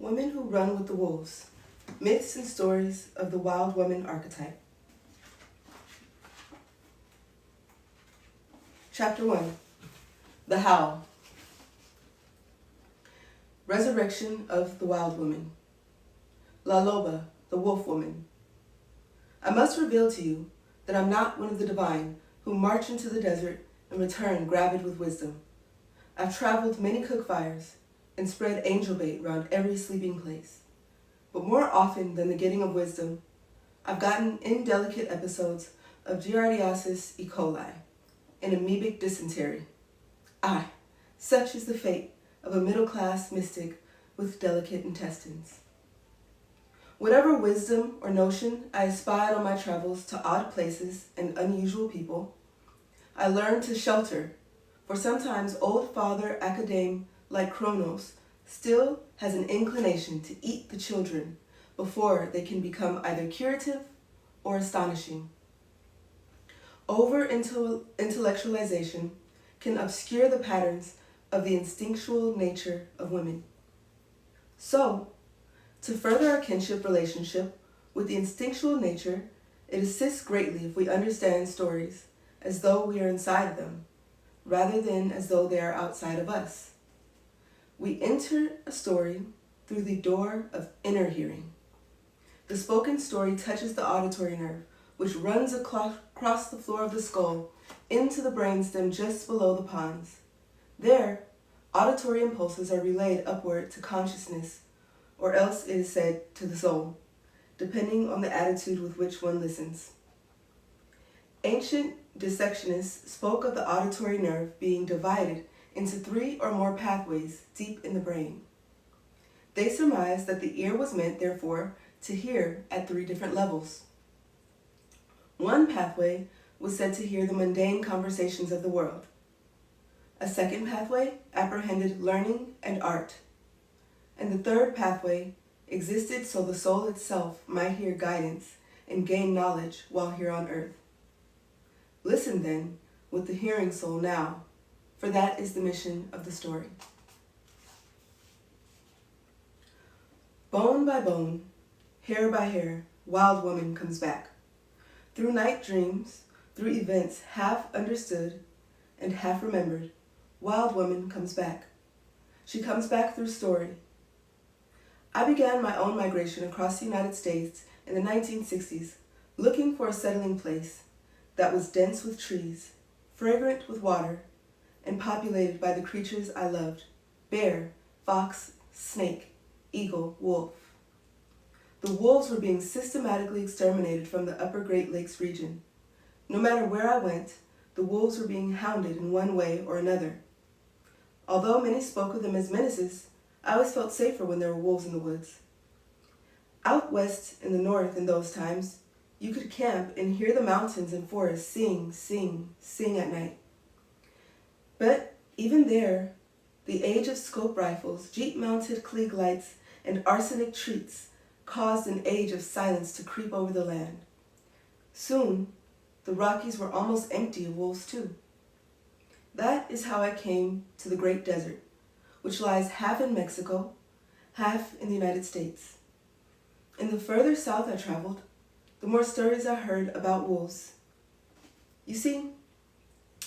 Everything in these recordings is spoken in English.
Women who run with the wolves. Myths and stories of the wild woman archetype. Chapter 1. The Howl. Resurrection of the wild woman. La Loba, the wolf woman. I must reveal to you that I'm not one of the divine who march into the desert and return gravid with wisdom. I've traveled many cook fires and spread angel bait round every sleeping place. But more often than the getting of wisdom, I've gotten indelicate episodes of Giardiasis E. coli, an amoebic dysentery. Aye, such is the fate of a middle-class mystic with delicate intestines. Whatever wisdom or notion I espied on my travels to odd places and unusual people, I learned to shelter, for sometimes old Father Academe like Kronos still has an inclination to eat the children before they can become either curative or astonishing. Over-intellectualization can obscure the patterns of the instinctual nature of women. So, to further our kinship relationship with the instinctual nature, it assists greatly if we understand stories as though we are inside them, rather than as though they are outside of us. We enter a story through the door of inner hearing. The spoken story touches the auditory nerve, which runs across the floor of the skull into the brainstem just below the pons. There, auditory impulses are relayed upward to consciousness, or else it is said to the soul, depending on the attitude with which one listens. Ancient dissectionists spoke of the auditory nerve being divided into 3 or more pathways deep in the brain. They surmised that the ear was meant, therefore, to hear at 3 different levels. One pathway was said to hear the mundane conversations of the world. A second pathway apprehended learning and art. And the third pathway existed so the soul itself might hear guidance and gain knowledge while here on earth. Listen, then, with the hearing soul now, for that is the mission of the story. Bone by bone, hair by hair, wild woman comes back. Through night dreams, through events half understood and half remembered, wild woman comes back. She comes back through story. I began my own migration across the United States in the 1960s, looking for a settling place that was dense with trees, fragrant with water, and populated by the creatures I loved: bear, fox, snake, eagle, wolf. The wolves were being systematically exterminated from the upper Great Lakes region. No matter where I went, the wolves were being hounded in one way or another. Although many spoke of them as menaces, I always felt safer when there were wolves in the woods. Out west in the north in those times, you could camp and hear the mountains and forests sing, sing, sing at night. But even there, the age of scope rifles, jeep-mounted Klieg lights, and arsenic treats caused an age of silence to creep over the land. Soon, the Rockies were almost empty of wolves too. That is how I came to the Great Desert, which lies half in Mexico, half in the United States. And the further south I traveled, the more stories I heard about wolves. You see,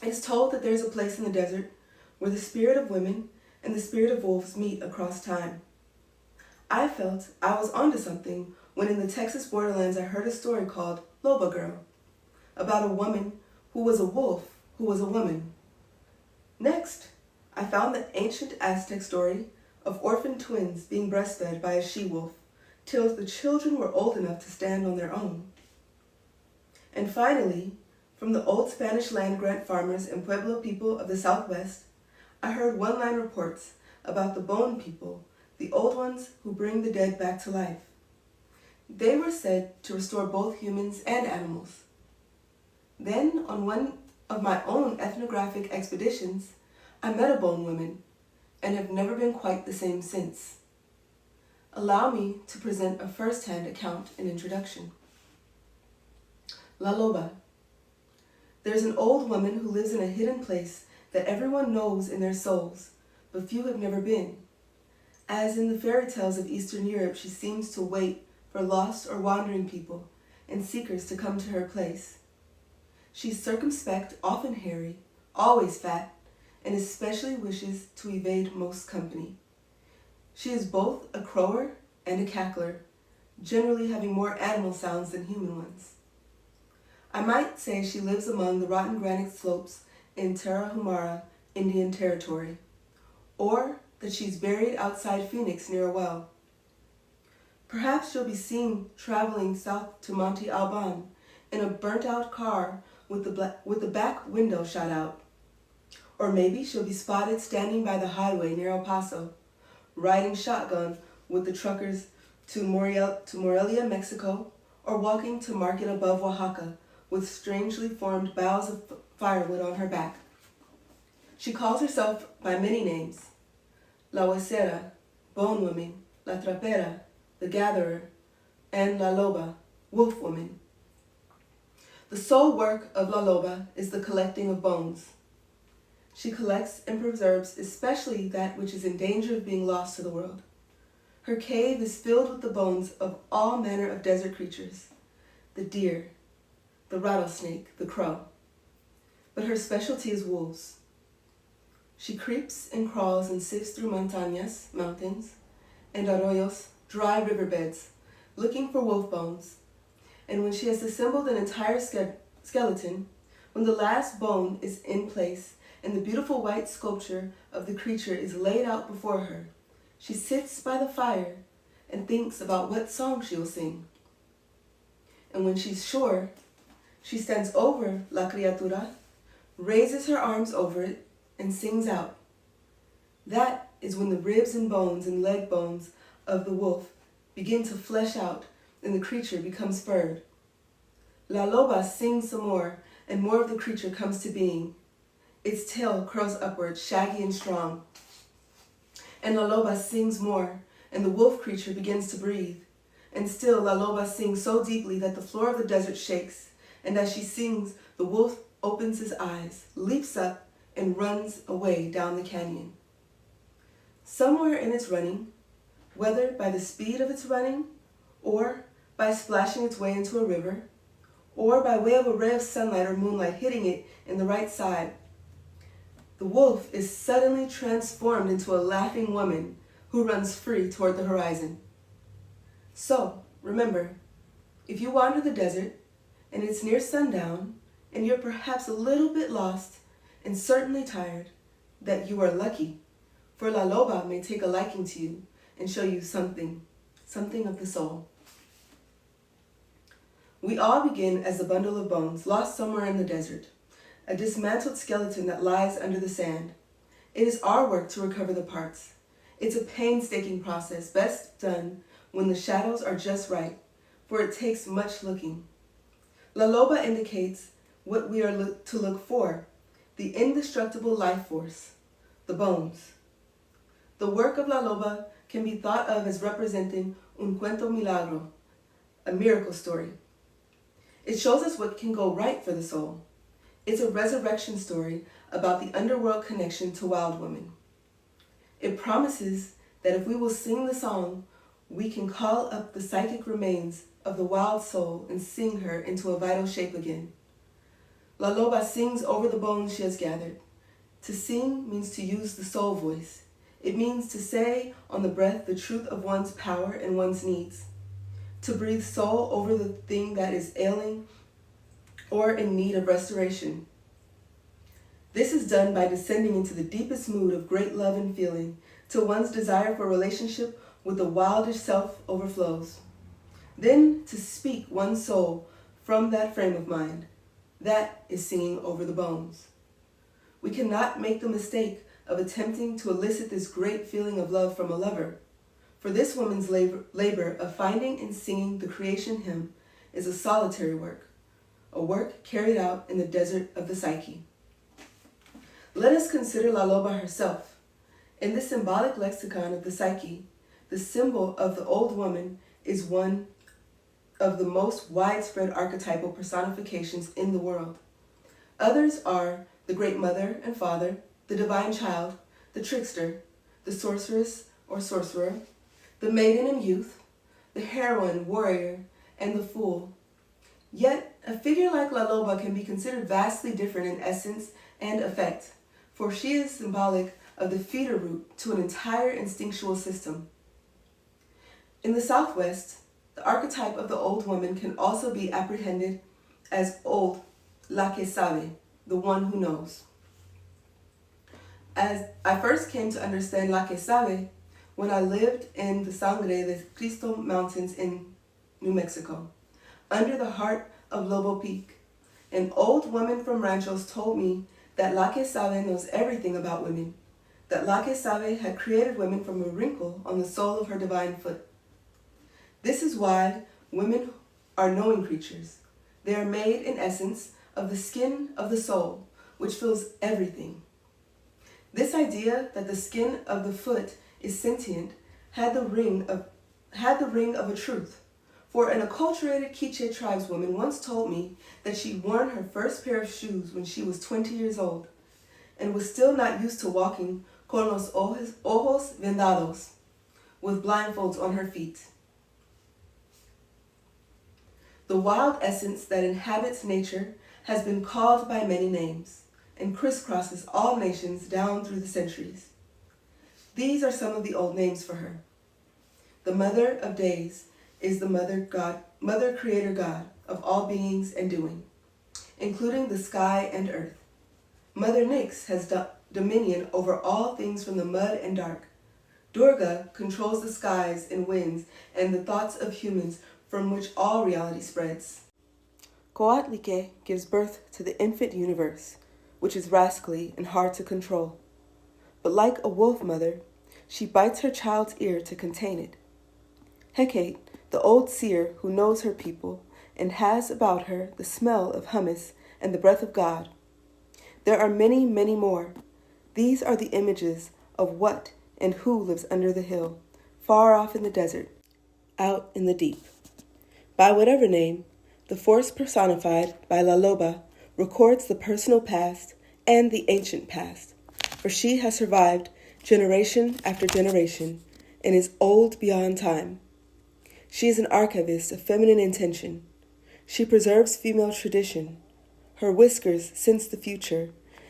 it's told that there's a place in the desert where the spirit of women and the spirit of wolves meet across time. I felt I was onto something when in the Texas borderlands I heard a story called Loba Girl, about a woman who was a wolf who was a woman. Next, I found the ancient Aztec story of orphan twins being breastfed by a she-wolf till the children were old enough to stand on their own. And finally, from the old Spanish land-grant farmers and Pueblo people of the Southwest, I heard one-line reports about the bone people, the old ones who bring the dead back to life. They were said to restore both humans and animals. Then, on one of my own ethnographic expeditions, I met a bone woman and have never been quite the same since. Allow me to present a first-hand account and introduction. La Loba. There's an old woman who lives in a hidden place that everyone knows in their souls, but few have never been. As in the fairy tales of Eastern Europe, she seems to wait for lost or wandering people and seekers to come to her place. She's circumspect, often hairy, always fat, and especially wishes to evade most company. She is both a crower and a cackler, generally having more animal sounds than human ones. I might say she lives among the rotten granite slopes in Tarahumara, Indian Territory, or that she's buried outside Phoenix near a well. Perhaps she'll be seen traveling south to Monte Alban in a burnt-out car with the back window shot out. Or maybe she'll be spotted standing by the highway near El Paso, riding shotgun with the truckers to Morelia, Mexico, or walking to market above Oaxaca with strangely formed boughs of firewood on her back. She calls herself by many names: La Huesera, Bone Woman, La Trapera, the Gatherer, and La Loba, Wolf Woman. The sole work of La Loba is the collecting of bones. She collects and preserves especially that which is in danger of being lost to the world. Her cave is filled with the bones of all manner of desert creatures: the deer, the rattlesnake, the crow. But her specialty is wolves. She creeps and crawls and sifts through montañas, mountains, and arroyos, dry riverbeds, looking for wolf bones. And when she has assembled an entire skeleton, when the last bone is in place and the beautiful white sculpture of the creature is laid out before her, she sits by the fire and thinks about what song she will sing. And when she's sure, she stands over La Criatura, raises her arms over it, and sings out. That is when the ribs and bones and leg bones of the wolf begin to flesh out and the creature becomes furred. La Loba sings some more, and more of the creature comes to being. Its tail curls upward, shaggy and strong. And La Loba sings more, and the wolf creature begins to breathe. And still La Loba sings so deeply that the floor of the desert shakes, and as she sings, the wolf opens his eyes, leaps up, and runs away down the canyon. Somewhere in its running, whether by the speed of its running, or by splashing its way into a river, or by way of a ray of sunlight or moonlight hitting it in the right side, the wolf is suddenly transformed into a laughing woman who runs free toward the horizon. So, remember, if you wander the desert, and it's near sundown, and you're perhaps a little bit lost, and certainly tired, that you are lucky, for La Loba may take a liking to you and show you something of the soul. We all begin as a bundle of bones lost somewhere in the desert, a dismantled skeleton that lies under the sand. It is our work to recover the parts. It's a painstaking process, best done when the shadows are just right, for it takes much looking. La Loba indicates what we are to look for: the indestructible life force, the bones. The work of La Loba can be thought of as representing un cuento milagro, a miracle story. It shows us what can go right for the soul. It's a resurrection story about the underworld connection to wild women. It promises that if we will sing the song, we can call up the psychic remains of the wild soul and sing her into a vital shape again. La Loba sings over the bones she has gathered. To sing means to use the soul voice. It means to say on the breath the truth of one's power and one's needs. To breathe soul over the thing that is ailing or in need of restoration. This is done by descending into the deepest mood of great love and feeling, till one's desire for relationship with the wildish self overflows. Then to speak one's soul from that frame of mind. That is singing over the bones. We cannot make the mistake of attempting to elicit this great feeling of love from a lover, for this woman's labor of finding and singing the creation hymn is a solitary work, a work carried out in the desert of the psyche. Let us consider La Loba herself. In the symbolic lexicon of the psyche, the symbol of the old woman is one of the most widespread archetypal personifications in the world. Others are the great mother and father, the divine child, the trickster, the sorceress, or sorcerer, the maiden and youth, the heroine, warrior, and the fool. Yet, a figure like La Loba can be considered vastly different in essence and effect, for she is symbolic of the feeder route to an entire instinctual system. In the Southwest, the archetype of the old woman can also be apprehended as old, la que sabe, the one who knows. As I first came to understand la que sabe when I lived in the Sangre de Cristo Mountains in New Mexico, under the heart of Lobo Peak. An old woman from Ranchos told me that La Que Sabe knows everything about women, that La Que Sabe had created women from a wrinkle on the sole of her divine foot. This is why women are knowing creatures. They are made, in essence, of the skin of the soul, which feels everything. This idea that the skin of the foot is sentient had the ring of a truth. For an acculturated Quiche tribeswoman once told me that she'd worn her first pair of shoes when she was 20 years old and was still not used to walking con los ojos vendados, with blindfolds on her feet. The wild essence that inhabits nature has been called by many names and crisscrosses all nations down through the centuries. These are some of the old names for her. The Mother of Days is the Mother Creator God of all beings and doing, including the sky and earth. Mother Nyx has dominion over all things from the mud and dark. Durga controls the skies and winds and the thoughts of humans from which all reality spreads. Coatlique gives birth to the infant universe, which is rascally and hard to control. But like a wolf mother, she bites her child's ear to contain it. Hecate, the old seer who knows her people and has about her the smell of hummus and the breath of God. There are many, many more. These are the images of what and who lives under the hill, far off in the desert, out in the deep. By whatever name, the force personified by La Loba records the personal past and the ancient past, for she has survived generation after generation and is old beyond time. She is an archivist of feminine intention. She preserves female tradition. Her whiskers sense the future,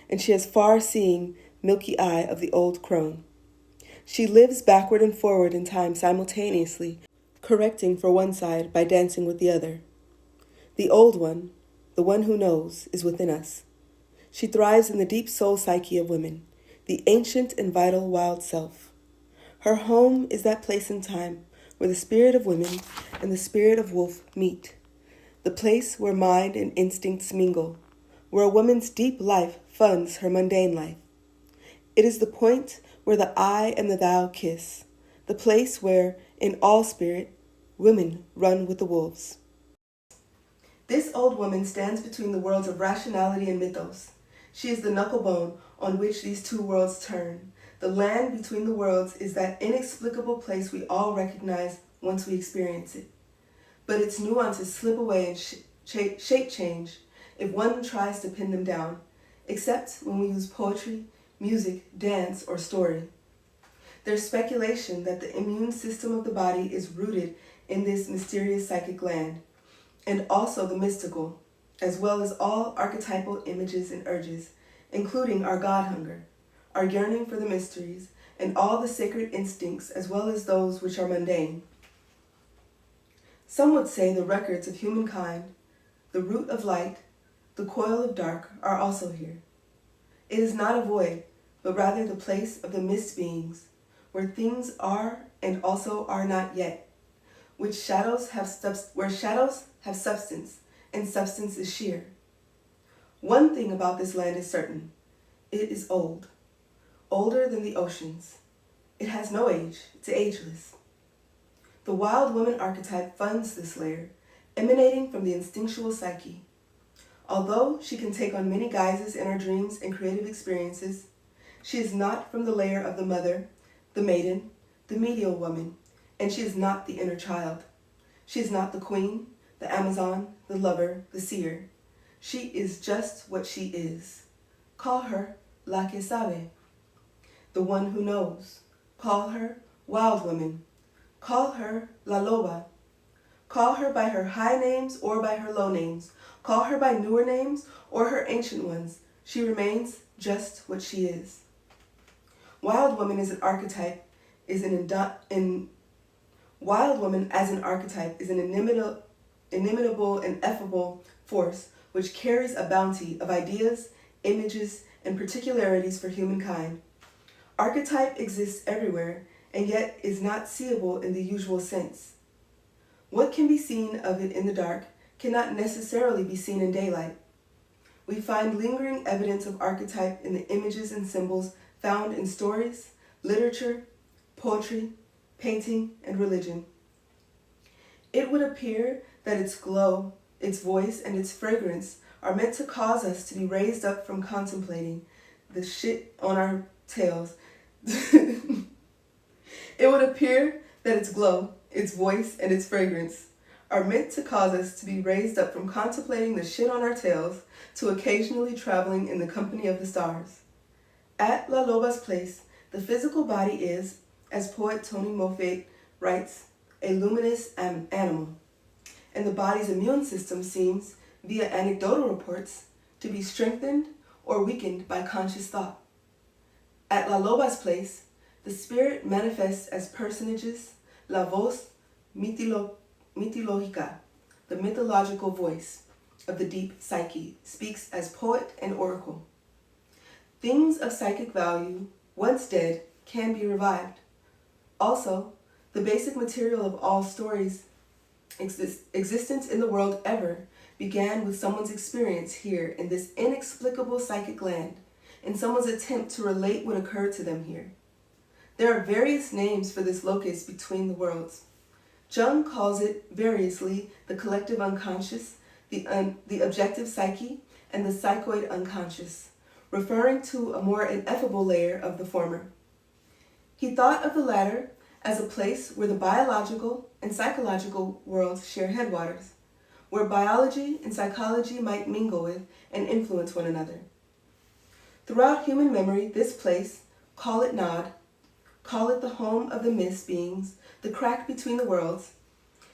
and she has far-seeing, milky eye of the old crone. She lives backward and forward in time simultaneously, correcting for one side by dancing with the other. The old one, the one who knows, is within us. She thrives in the deep soul psyche of women, the ancient and vital wild self. Her home is that place in time where the spirit of women and the spirit of wolf meet, the place where mind and instincts mingle, where a woman's deep life funds her mundane life. It is the point where the I and the thou kiss, the place where, in all spirit, women run with the wolves. This old woman stands between the worlds of rationality and mythos. She is the knucklebone on which these two worlds turn. The land between the worlds is that inexplicable place we all recognize once we experience it. But its nuances slip away and shape change if one tries to pin them down, except when we use poetry, music, dance, or story. There's speculation that the immune system of the body is rooted in this mysterious psychic land, and also the mystical, as well as all archetypal images and urges, including our God hunger, our yearning for the mysteries, and all the sacred instincts as well as those which are mundane. Some would say the records of humankind, the root of light, the coil of dark are also here. It is not a void, but rather the place of the mist beings, where things are and also are not yet, where shadows have substance, and substance is sheer. One thing about this land is certain. It is old, older than the oceans. It has no age, it's ageless. The wild woman archetype funds this layer, emanating from the instinctual psyche. Although she can take on many guises in our dreams and creative experiences, she is not from the layer of the mother, the maiden, the medial woman, and she is not the inner child. She is not the queen, the Amazon, the lover, the seer. She is just what she is. Call her La Que Sabe, the one who knows. Call her wild woman. Call her La Loba. Call her by her high names or by her low names. Call her by newer names or her ancient ones. She remains just what she is. Wild woman is an archetype, Wild woman as an archetype is an inimitable and effable force which carries a bounty of ideas, images, and particularities for humankind. Archetype exists everywhere, and yet is not seeable in the usual sense. What can be seen of it in the dark cannot necessarily be seen in daylight. We find lingering evidence of archetype in the images and symbols found in stories, literature, poetry, painting, and religion. It would appear that its glow, its voice, and its fragrance are meant to cause us to be raised up from contemplating the shit on our tails. It would appear that its glow, its voice, and its fragrance are meant to cause us to be raised up from contemplating the shit on our tails to occasionally traveling in the company of the stars. At La Loba's place, the physical body is, as poet Tony Moffett writes, a luminous animal, and the body's immune system seems, via anecdotal reports, to be strengthened or weakened by conscious thought. At La Loba's place, the spirit manifests as personages, la voz mitológica, the mythological voice of the deep psyche, speaks as poet and oracle. Things of psychic value, once dead, can be revived. Also, the basic material of all stories' existence in the world ever began with someone's experience here in this inexplicable psychic land, and someone's attempt to relate what occurred to them here. There are various names for this locus between the worlds. Jung calls it variously the collective unconscious, the objective psyche, and the psychoid unconscious, referring to a more ineffable layer of the former. He thought of the latter as a place where the biological and psychological worlds share headwaters, where biology and psychology might mingle with and influence one another. Throughout human memory, this place, call it Nod, call it the home of the mist beings, the crack between the worlds,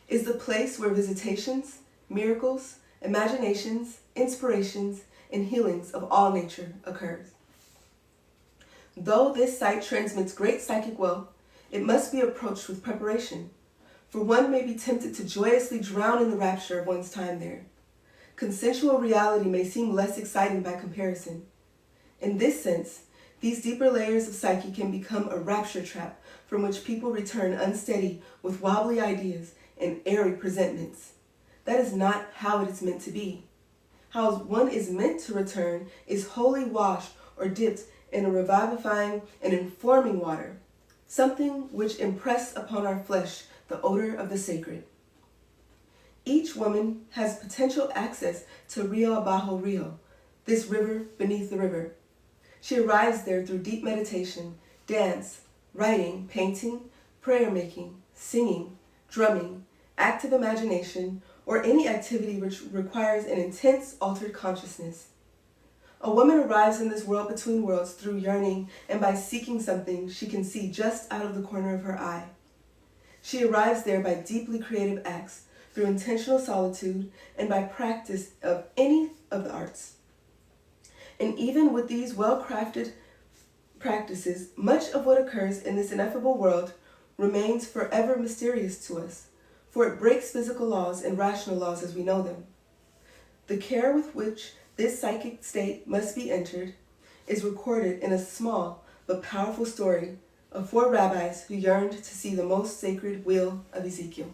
is the place where visitations, miracles, imaginations, inspirations, and healings of all nature occurs. Though this site transmits great psychic wealth, it must be approached with preparation, for one may be tempted to joyously drown in the rapture of one's time there. Consensual reality may seem less exciting by comparison. In this sense, these deeper layers of psyche can become a rapture trap from which people return unsteady with wobbly ideas and airy presentments. That is not how it is meant to be. How one is meant to return is wholly washed or dipped in a revivifying and informing water, something which impress upon our flesh the odor of the sacred. Each woman has potential access to Rio Abajo Rio, this river beneath the river. She arrives there through deep meditation, dance, writing, painting, prayer making, singing, drumming, active imagination, or any activity which requires an intense altered consciousness. A woman arrives in this world between worlds through yearning and by seeking something she can see just out of the corner of her eye. She arrives there by deeply creative acts, through intentional solitude, and by practice of any of the arts. And even with these well-crafted practices, much of what occurs in this ineffable world remains forever mysterious to us, for it breaks physical laws and rational laws as we know them. The care with which this psychic state must be entered is recorded in a small but powerful story of 4 rabbis who yearned to see the most sacred wheel of Ezekiel.